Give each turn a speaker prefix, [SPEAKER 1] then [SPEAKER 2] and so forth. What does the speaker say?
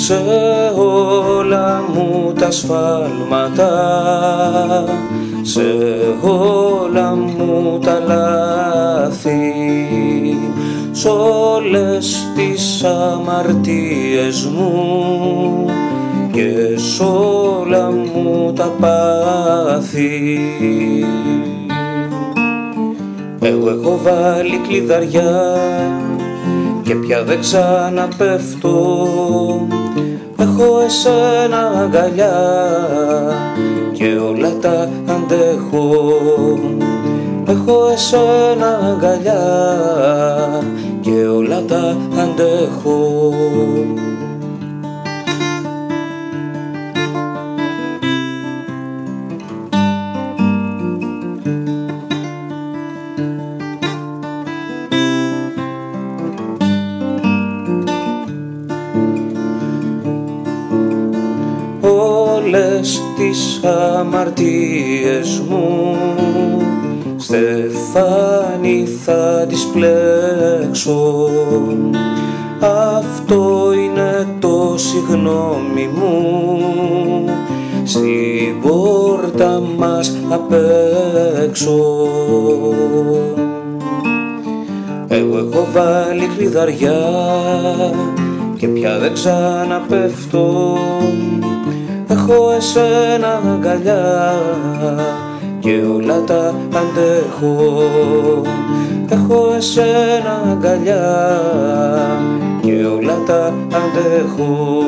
[SPEAKER 1] σε όλα μου τα σφάλματα, σε όλα μου τα λάθη, σ' όλες τις αμαρτίες μου και σ' όλα μου τα πάθη. Εγώ έχω βάλει κλειδαριά και πια δεν ξαναπέφτω. Έχω εσένα αγκαλιά και όλα τα αντέχω. Έχω εσένα αγκαλιά και όλα τα αντέχω. Όλες τις αμαρτίες μου στεφάνι θα τις πλέξω. Αυτό είναι το συγγνώμη μου στην πόρτα μας απ' έξω. Εγώ έχω βάλει κλειδαριά και πια δεν ξαναπέφτω. Έχω εσένα αγκαλιά και όλα τα αντέχω. Έχω εσένα αγκαλιά και όλα τα αντέχω.